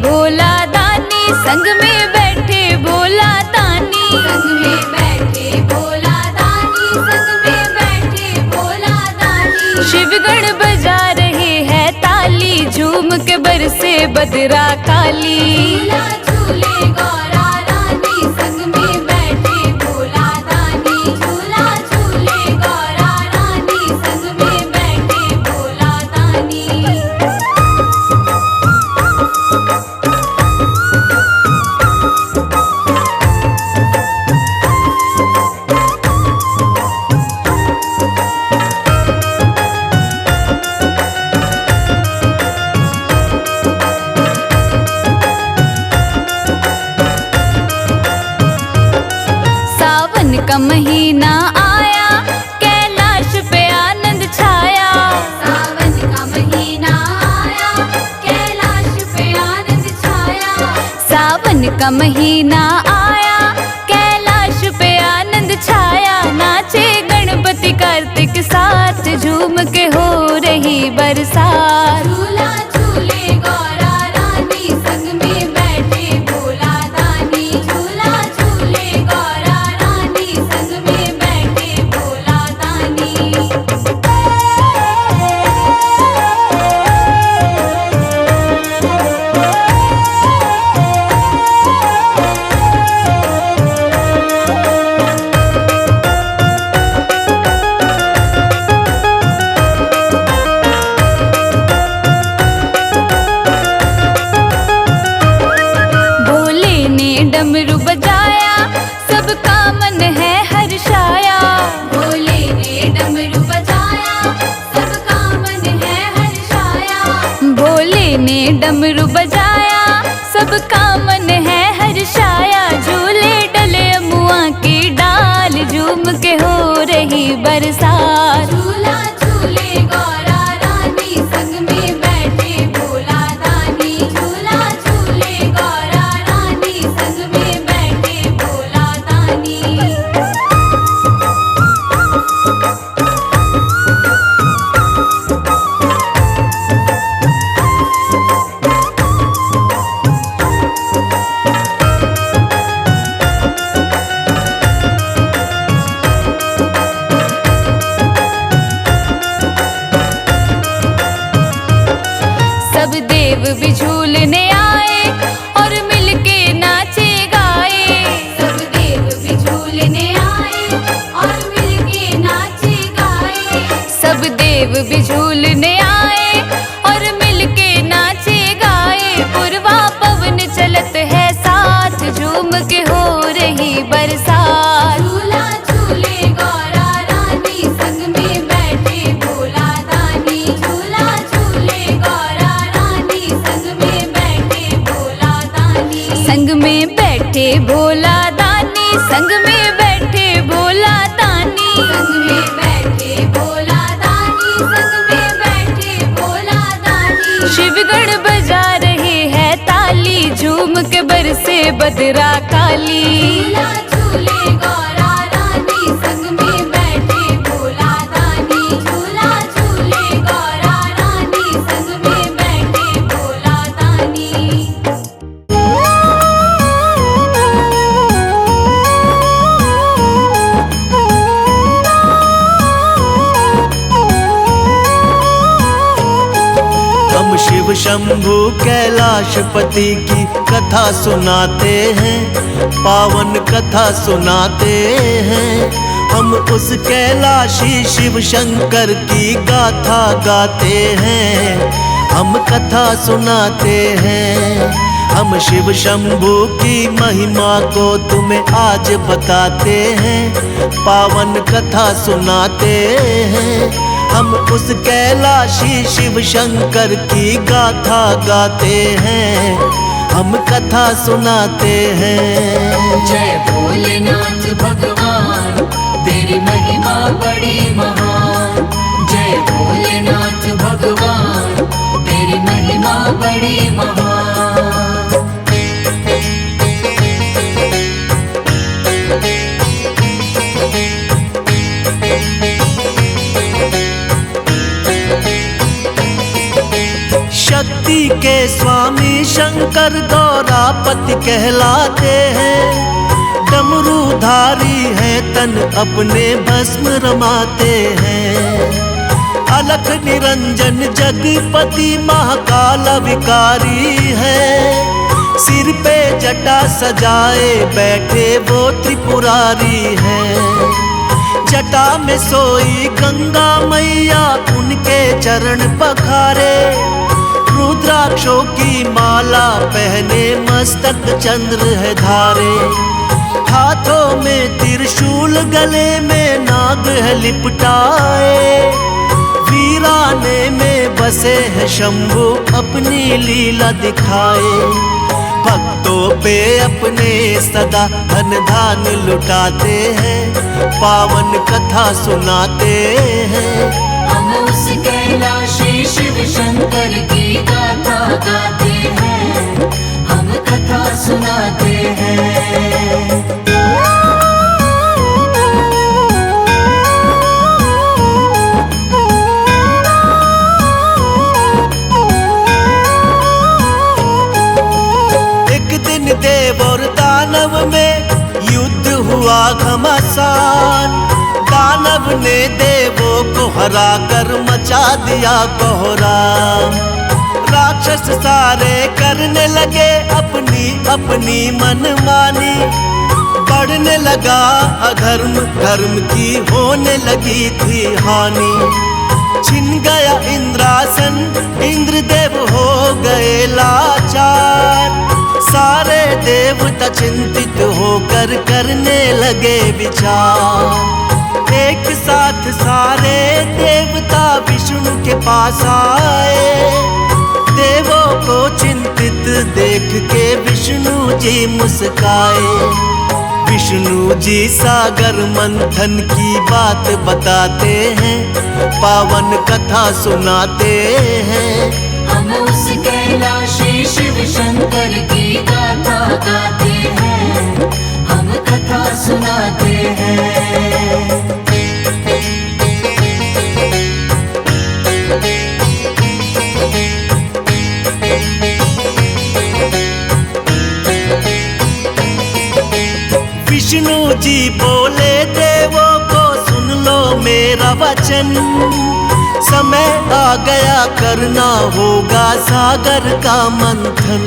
भोला दानी, संग में बैठे भोला दानी, संग में बैठे भोला दानी, संग में बैठे भोला दानी। शिवगण बजा रहे हैं ताली, झूम के बरसे बदरा काली। झूला झूले गौरा रानी, संग में बैठे भोला दानी, झूला झूले गौरा रानी, संग में बैठे भोला दानी। सावन का महीना आया, कैलाश पे आनंद छाया। सावन का महीना आया, कैलाश पे आनंद छाया। सावन का महीना आया, कैलाश पे आनंद छाया। नाचे गणपति कार्तिक साथ, झूम के हो रही बरसात। झूला झूले गौरा रानी, संग में बैठे भोला दानी, झूला झूले गौरा रानी, संग में बैठे भोला दानी। भोले ने डमरू बजाया, सबका मन है हर्षाया। भोले ने डमरू बजाया, सबका मन है हर्षाया। भोले ने डमरू बजाया, सबका मन है हर्षाया। झूले डले अमुआ की डाल, झूम के हो रही बरसात। झूला झूले गौरा रानी, संग में बैठे भोला दानी, झूला झूले गौरा रानी, संग में बैठे भोला दानी। सब देव भी झूलने आए और मिलके नाचे गाए। सब देव भी झूलने आए और मिलके नाचे गाए। सब देव भी झूलने आए और मिलके नाचे गाए। पूर्वा पवन चलत है साथ, झूम के हो रही बरसात। झूला झूले गौरा रानी, संग में बैठे भोला दानी, झूला झूले गौरा रानी, संग में बैठे भोला दानी। संग में बैठे भोला दानी, संग में बैठे भोला दानी, संग में बैठे भोला दानी, संग में बैठे भोला दानी। शिवगण बजा रहे हैं ताली, झूम के बरसे बदरा काली। झूला झूले गौरा रानी, संग में बैठे भोला दानी, झूला झूले गौरा रानी, संग में बैठे भोला दानी। हम शिव शंभु कैलाशपति की कथा सुनाते हैं, पावन कथा सुनाते हैं। हम उस कैलाशी शिव शंकर की गाथा गाते हैं, हम कथा सुनाते हैं। हम शिव शंभु की महिमा को तुम्हें आज बताते हैं, पावन कथा सुनाते हैं। हम उस कैलाशी शिव शंकर की गाथा गाते हैं, हम कथा सुनाते हैं। जय भोलेनाथ भगवान, तेरी महिमा बड़ी महान। जय भोलेनाथ भगवान, तेरी महिमा बड़ी महान। शक्ति भक्ति के स्वामी शंकर गौरापति कहलाते हैं। डमरूधारी है तन अपने भस्म रमाते हैं। अलख निरंजन जगपति महाकाल विकारी है। सिर पे जटा सजाए बैठे वो त्रिपुरारी है। जटा में सोई गंगा मैया उनके चरण पखारे। रुद्राक्षों की माला पहने मस्तक चंद्र है धारे। हाथों में त्रिशूल गले में नाग है लिपटाए। वीराने में बसे हैं शंभु अपनी लीला दिखाए। भक्तों पे अपने सदा धन धान लुटाते हैं। पावन कथा सुनाते हैं। हम उस कैलाशी शिव शंकर की गाथा गाते हैं। हम कथा सुनाते हैं। देव और दानव में युद्ध हुआ घमासान। दानव ने देवों को हरा कर मचा दिया कोहराम। राक्षस सारे करने लगे अपनी अपनी मनमानी। बढ़ने लगा अधर्म, धर्म की होने लगी थी हानि। छिन गया इंद्रासन, इंद्रदेव हो गए लाचार। सारे देवता चिंतित होकर करने लगे विचार। एक साथ सारे देवता विष्णु के पास आए। देवों को चिंतित देख के विष्णु जी मुस्काए। विष्णु जी सागर मंथन की बात बताते हैं। पावन कथा सुनाते हैं। हम उस कैलाशी शिव शंकर की गाथा गाते हैं। हम कथा सुनाते हैं। विष्णु जी बोले देवों को सुन लो मेरा वचन। समय आ गया करना होगा सागर का मंथन।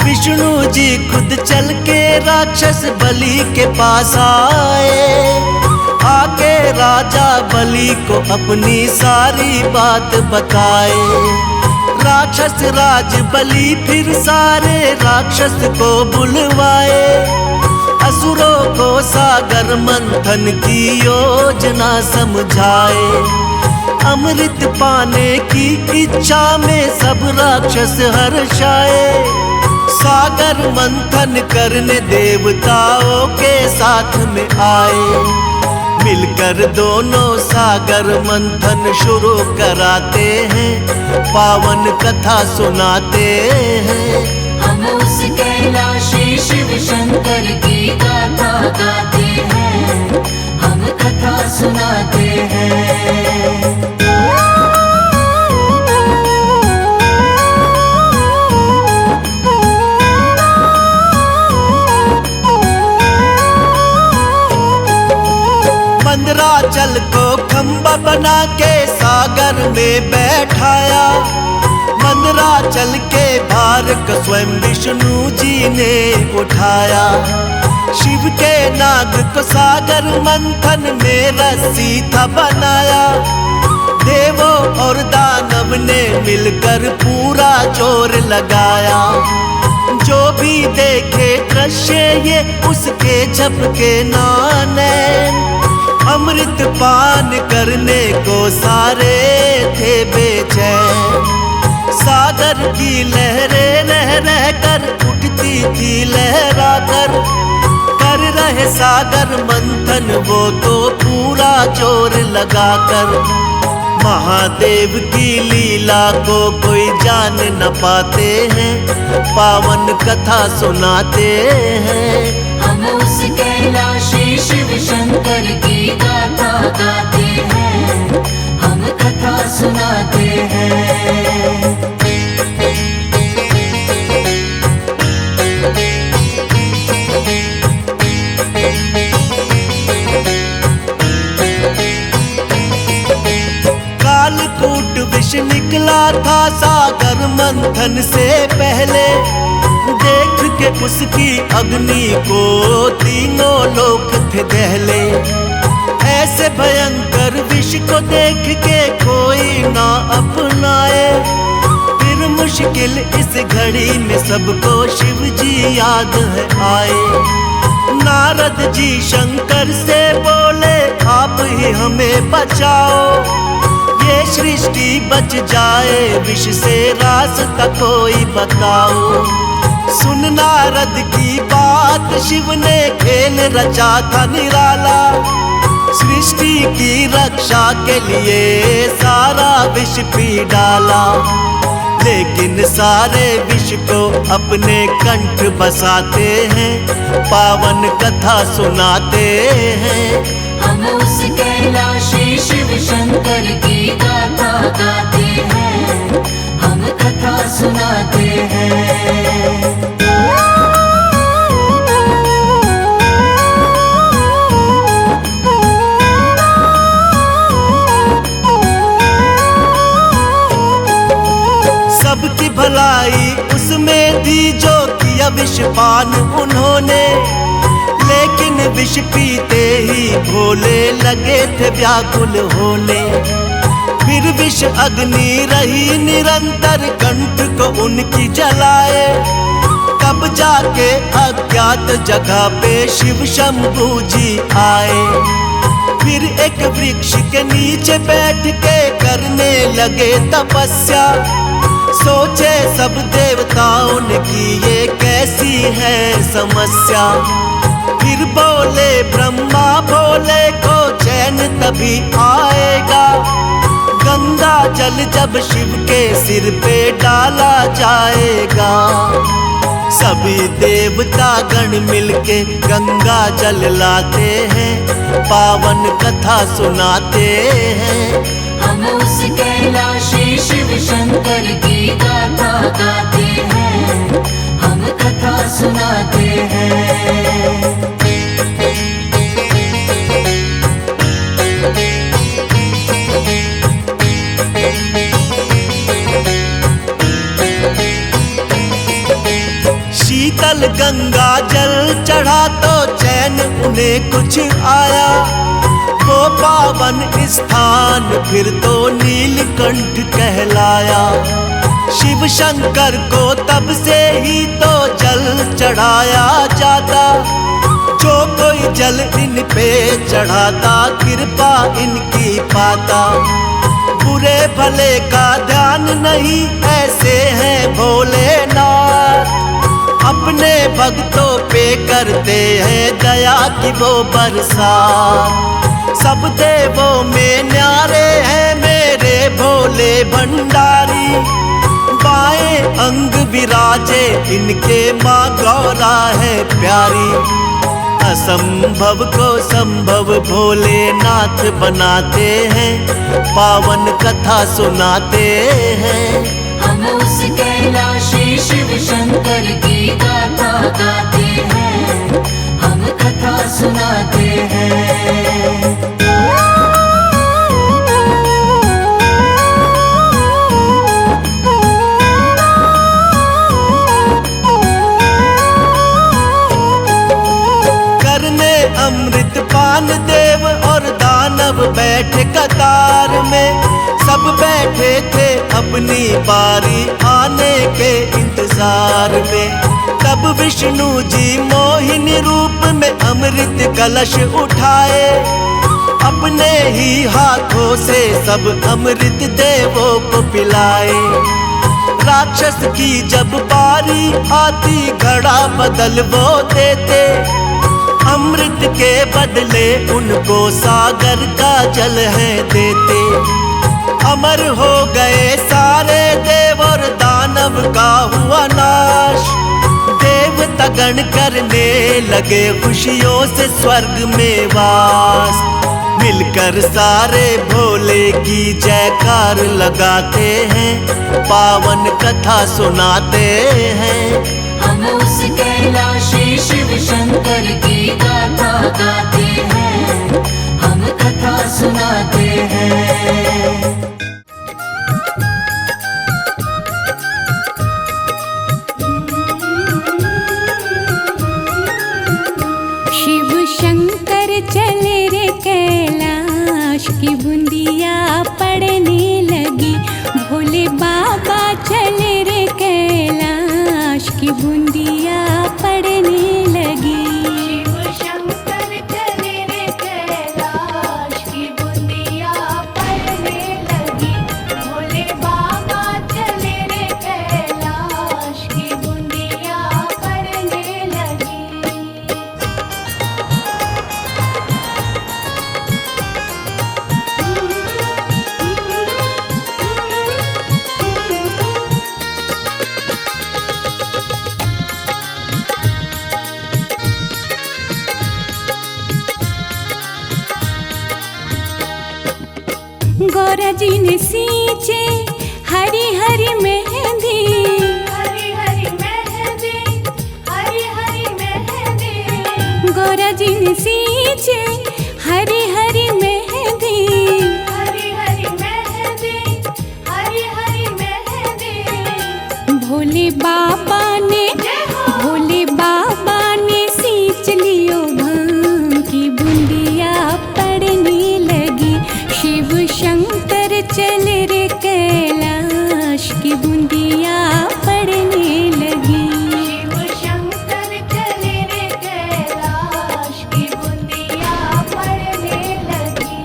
विष्णु जी खुद चल के राक्षस बलि के पास आए। आके राजा बलि को अपनी सारी बात बताए। राक्षस राज बलि फिर सारे राक्षस को बुलवाए। असुरों को सागर मंथन की योजना समझाए। अमृत पाने की इच्छा में सब राक्षस हर्षाए। सागर मंथन करने देवताओं के साथ में आए। मिलकर दोनों सागर मंथन शुरू कराते हैं। पावन कथा सुनाते हैं। हम उस कैलाशी शिव शंकर की गाथा गाते हैं। हम कथा सुनाते हैं। मंदराचल को खंबा बना के सागर में बैठाया। मंदराचल के भार को स्वयं विष्णु जी ने उठाया। शिव के नाग को सागर मंथन में रस्सी था बनाया। देवों और दानव ने मिलकर पूरा जोर लगाया। जो भी देखे दृश्य ये उसके झपके नैन। अमृत पान करने को सारे थे बेचैन। सागर की लहरें रह रह कर उठती थी लहरा कर रहे सागर मंथन वो तो पूरा जोर लगाकर। महादेव की लीला को कोई जान न पाते हैं। पावन कथा सुनाते हैं। हम उस कैलाशी शिव शंकर की गाथा गाते हैं। हम कथा सुनाते हैं। झूठ विष निकला था सागर मंथन से पहले। देख के उसकी अग्नि को तीनों लोक थे दहले। ऐसे भयंकर विष को देख के कोई ना अपनाए। फिर मुश्किल इस घड़ी में सबको शिव जी याद है आए। नारद जी शंकर से बोले आप ही हमें बचाओ। ये सृष्टि बच जाए विष से रास्ता कोई बताओ। सुन नारद की बात शिव ने खेल रचा था निराला। सृष्टि की रक्षा के लिए सारा विष पी डाला। लेकिन सारे विष को अपने कंठ बसाते हैं, पावन कथा सुनाते हैं। हम उस कैलाशी शिव शंकर की गाथा गाते हैं, हम कथा सुनाते हैं। सबकी भलाई उसमें थी जो किया विषपान उन्होंने। लेकिन विष पीते ही भोले लगे थे व्याकुल होने। फिर विष अग्नि रही निरंतर कंठ को उनकी जलाए। तब जाके अज्ञात जगह पे शिव शंभू जी आए। फिर एक वृक्ष के नीचे बैठ के करने लगे तपस्या। सोचे सब देवताओं ने कि ये कैसी है समस्या। फिर बोले ब्रह्मा भोले को चैन तभी आएगा। गंगा जल जब शिव के सिर पे डाला जाएगा। सभी देवता गण मिलके गंगा जल लाते हैं, पावन कथा सुनाते हैं। हम उस कैलाशी शिव शंकर की गाथा गाते हैं, हम कथा सुनाते हैं। शीतल गंगा जल चढ़ा तो चैन उन्हें कुछ आया। वो पावन स्थान फिर तो नीलकंठ कहलाया। शिव शंकर को तब से ही तो जल चढ़ाया जाता। जो कोई जल इन पे चढ़ाता कृपा इनकी पाता। बुरे भले का ध्यान नहीं ऐसे हैं भोलेनाथ। अपने भक्तों पे करते हैं दया की वो बरसात। सब देवों में न्यारे हैं मेरे भोले भंडारी। बाएं अंग विराजे इनके माँ गौरा है प्यारी। असंभव को संभव भोलेनाथ बनाते हैं, पावन कथा सुनाते हैं। हम उस कैलाशी शिव शंकर की गाथा गाते हैं, हम कथा सुनाते हैं। करने अमृत पान देव और दानव बैठे कतार में। सब बैठे थे अपनी बारी आने के इंतजार में। तब विष्णु जी मोहिनी रूप में अमृत कलश उठाए। अपने ही हाथों से सब अमृत देवों को पिलाए। राक्षस की जब बारी आती घड़ा बदल वो देते। अमृत के बदले उनको सागर का जल है देते। अमर हो गए सारे देव और दानव का हुआ नाश। देवता गण करने लगे खुशियों से स्वर्ग में वास। मिलकर सारे भोले की जयकार लगाते हैं, पावन कथा सुनाते हैं। हम उस कैलाशी शिव शंकर की गाथा गाते हैं, हम कथा सुनाते हैं। जी ने सींचे हरी हरी मेहंदी, हरी हरी मेहंदी, हरी हरी मेहंदी, गौरा जी ने सींचे हरी हरी मेहंदी, हरी हरी मेहंदी, हरी हरी मेहंदी। भोले बाबा ने सींच लियो भांग की बूंदिया पड़ने लगी। शिव शंकर चले रे कैलाश की बूंदिया पड़ने लगी। शिव शंकर चले रे कैलाश की बूंदिया पड़ने लगी।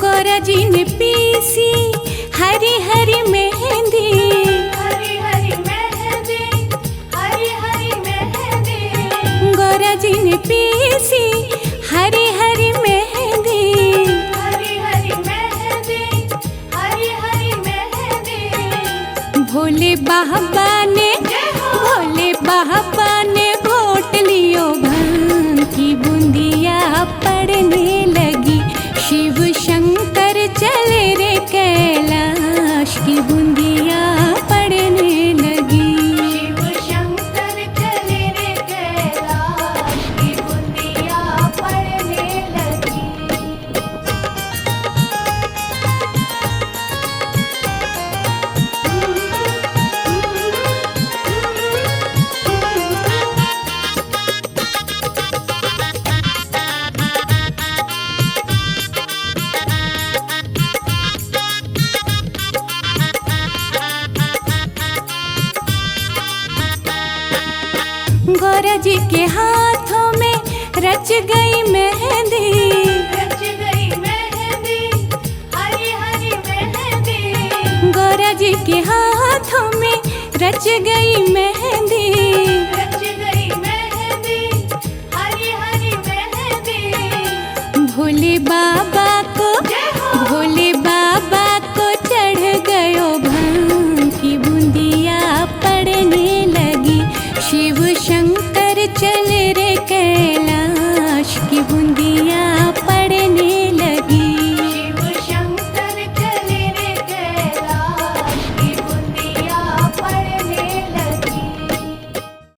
गौरा जी ने पीसी हरी हरी मेहंदी, हरी हरी मेहंदी, हरी हरी मेहंदी, गौरा जी ने पीसी हरी हरी मेहंदी, हरी हरी मेहंदी, हरी हरी मेहंदी। भोले बाबा ने घोट लियो भांग की बूंदिया पड़ने लगी। शिव शंकर चले रे कैलाश की बूंदिया पड़ने लगी। शिव शंकर चले रे कैलाश की बूंदिया पड़ने लगी। गौरा जी के हाथों में रच गई मेहंदी, रच गई मेहंदी, हरी हरी मेहंदी, गौरा जी के हाथों में रच गई मेहंदी,